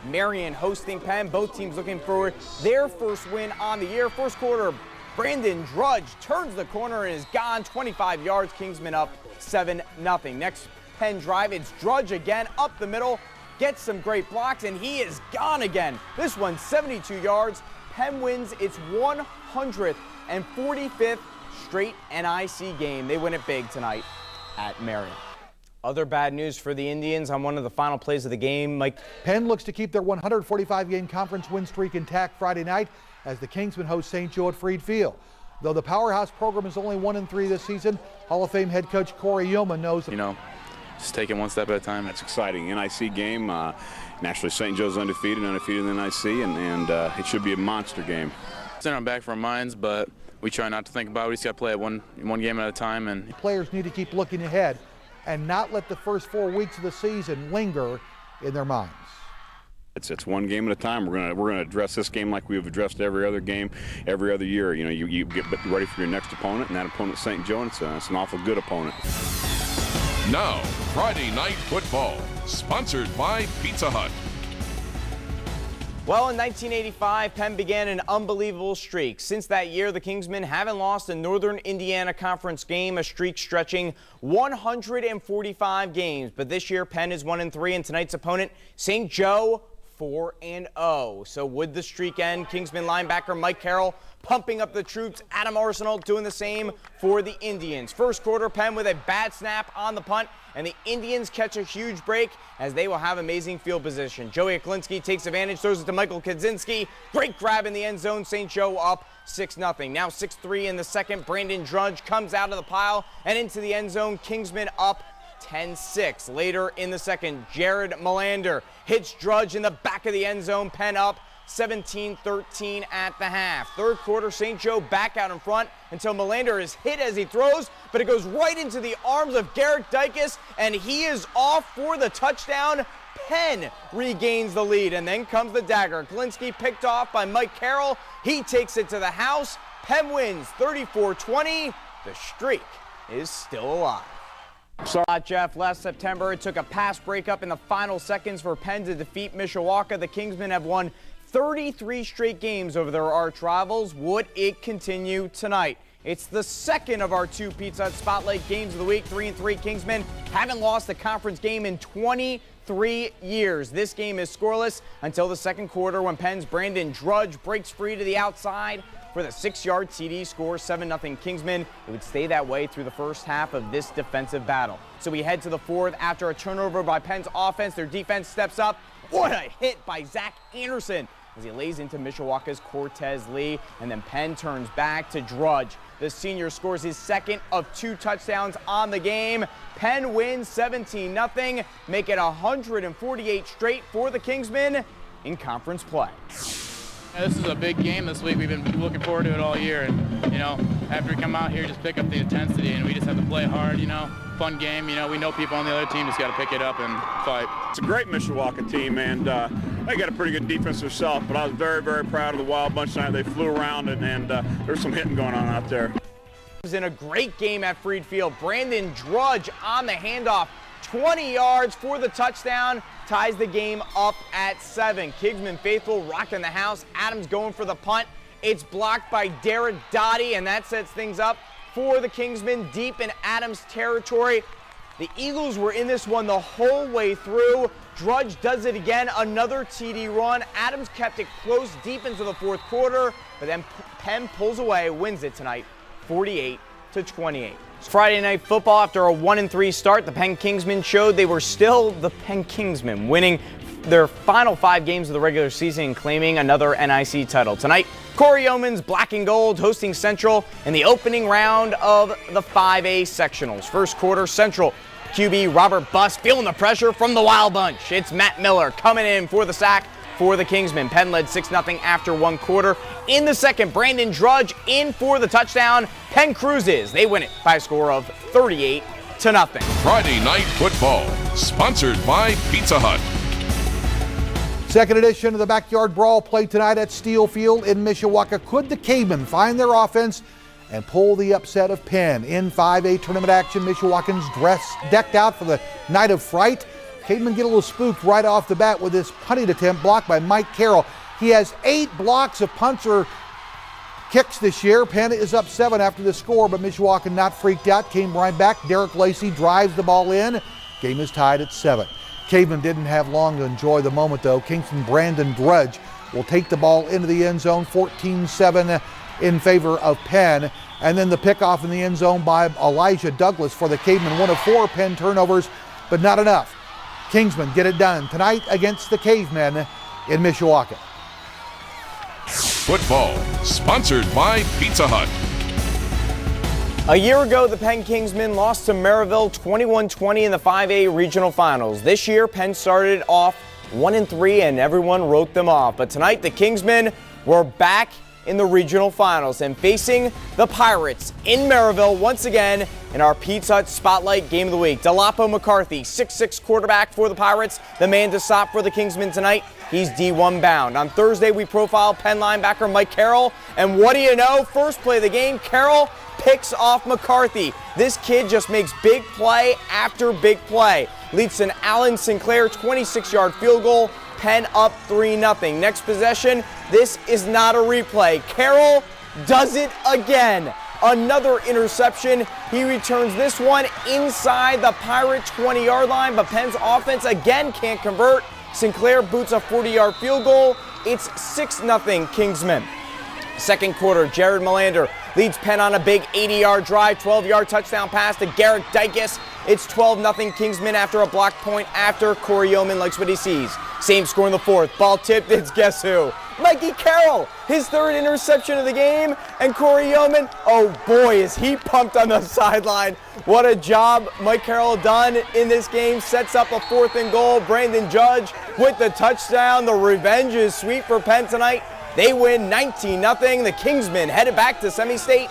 Marion hosting Penn. Both teams looking for their first win on the year. First quarter, Brandon Drudge turns the corner and is gone 25 yards. Kingsmen up 7-0. Next Penn drive, it's Drudge again up the middle, gets some great blocks, and he is gone again. This one 72 yards. Penn wins its 145th straight NIC game. They win it big tonight at Marion. Other bad news for the Indians on one of the final plays of the game. Mike. Penn looks to keep their 145-game conference win streak intact Friday night as the Kingsmen host St. Joe at Freed Field. Though the powerhouse program is only 1-3 this season, Hall of Fame head coach Corey Yeoman knows that, just take it one step at a time. That's exciting. NIC game. Naturally, St. Joe's undefeated in the NIC, and it should be a monster game. It's in our back of our minds, but we try not to think about it. We just got to play it one game at a time. And players need to keep looking ahead and not let the first 4 weeks of the season linger in their minds. It's one game at a time. We're gonna address this game like we've addressed every other game, every other year. You get ready for your next opponent, and that opponent's St. Joe, and it's an awful good opponent. Now, Friday Night Football, sponsored by Pizza Hut. Well, in 1985, Penn began an unbelievable streak. Since that year, the Kingsmen haven't lost a Northern Indiana Conference game, a streak stretching 145 games. But this year, Penn is 1-3, and tonight's opponent, St. Joe, 4-0. So would the streak end? Kingsman linebacker Mike Carroll pumping up the troops. Adam Arsenal doing the same for the Indians. First quarter, Penn with a bad snap on the punt, and the Indians catch a huge break as they will have amazing field position. Joey Aklinski takes advantage, throws it to Michael Kaczynski. Great grab in the end zone. St. Joe up 6-0. Now 6-3 in the second. Brandon Drudge comes out of the pile and into the end zone. Kingsmen up 10-6. Later in the second, Jared Melander hits Drudge in the back of the end zone. Penn up 17-13 at the half. Third quarter, St. Joe back out in front until Melander is hit as he throws, but it goes right into the arms of Garrett Dykes, and he is off for the touchdown. Penn regains the lead, and then comes the dagger. Glinski picked off by Mike Carroll. He takes it to the house. Penn wins 34-20. The streak is still alive. Jeff, last September, it took a pass breakup in the final seconds for Penn to defeat Mishawaka. The Kingsmen have won 33 straight games over their arch rivals. Would it continue tonight? It's the second of our two Pizza Hut Spotlight games of the week. 3-3 Kingsmen haven't lost a conference game in 23 years. This game is scoreless until the second quarter when Penn's Brandon Drudge breaks free to the outside for the 6-yard TD, scores 7-0 Kingsmen. It would stay that way through the first half of this defensive battle. So we head to the fourth after a turnover by Penn's offense. Their defense steps up. What a hit by Zach Anderson as he lays into Mishawaka's Cortez Lee, and then Penn turns back to Drudge. The senior scores his second of 2 touchdowns on the game. Penn wins 17-0, make it 148 straight for the Kingsmen in conference play. This is a big game this week. We've been looking forward to it all year, and after we come out here, just pick up the intensity, and we just have to play hard. Fun game. We know people on the other team, just got to pick it up and fight. It's a great Mishawaka team, and they got a pretty good defense themselves, but I was very, very proud of the Wild Bunch tonight. They flew around, and there's some hitting going on out there. In a great game at Freed Field, Brandon Drudge on the handoff, 20 yards for the touchdown, ties the game up at 7. Kingsman faithful rocking the house. Adams going for the punt. It's blocked by Derek Dottie, and that sets things up for the Kingsmen deep in Adams territory. The Eagles were in this one the whole way through. Drudge does it again, another TD run. Adams kept it close deep into the fourth quarter, but then Penn pulls away, wins it tonight, 48-28. Friday Night Football, after a 1-3 start, the Penn Kingsmen showed they were still the Penn Kingsmen, winning their final 5 games of the regular season and claiming another NIC title. Tonight, Corey Yeoman's Black and Gold hosting Central in the opening round of the 5A sectionals. First quarter, Central QB Robert Buss feeling the pressure from the Wild Bunch. It's Matt Miller coming in for the sack for the Kingsmen. Penn led 6-0 after 1 quarter. In the second, Brandon Drudge in for the touchdown. Penn cruises. They win it by a score of 38-0. Friday Night Football, sponsored by Pizza Hut. Second edition of the Backyard Brawl played tonight at Steel Field in Mishawaka. Could the Cavemen find their offense and pull the upset of Penn? In 5A tournament action, Mishawakans decked out for the night of fright. Cavemen get a little spooked right off the bat with this punting attempt blocked by Mike Carroll. He has 8 blocks of punter kicks this year. Penn is up 7 after the score, but Mishawaka not freaked out. Came right back. Derek Lacey drives the ball in. Game is tied at 7. Cavemen didn't have long to enjoy the moment, though. Kingston Brandon Drudge will take the ball into the end zone, 14-7 in favor of Penn. And then the pickoff in the end zone by Elijah Douglas for the Cavemen. 1 of 4 Penn turnovers, but not enough. Kingsmen get it done tonight against the Cavemen in Mishawaka. Football, sponsored by Pizza Hut. A year ago, the Penn Kingsmen lost to Maryville 21-20 in the 5A regional finals. This year, Penn started off 1-3 and everyone wrote them off. But tonight, the Kingsmen were back in the regional finals and facing the Pirates in Maryville once again in our Pizza Hut Spotlight Game of the Week. Delapo McCarthy, 6'6" quarterback for the Pirates, the man to stop for the Kingsmen tonight. He's D1 bound. On Thursday, we profiled Penn linebacker Mike Carroll, and what do you know? First play of the game, Carroll picks off McCarthy. This kid just makes big play after big play. Leads to an Alan Sinclair 26-yard field goal. Penn up 3-0. Next possession, this is not a replay. Carroll does it again. Another interception. He returns this one inside the Pirate 20-yard line, but Penn's offense again can't convert. Sinclair boots a 40-yard field goal. It's 6-0 Kingsmen. Second quarter, Jared Melander leads Penn on a big 80-yard drive, 12-yard touchdown pass to Garrett Dykes. It's 12-0 Kingsmen after a block point after Corey Yeoman likes what he sees. Same score in the fourth. Ball tipped, it's guess who? Mikey Carroll, his 3rd interception of the game. And Corey Yeoman, oh boy, is he pumped on the sideline. What a job Mike Carroll done in this game. Sets up a 4th and goal. Brandon Judge with the touchdown. The revenge is sweet for Penn tonight. They win 19-0. The Kingsmen headed back to semi-state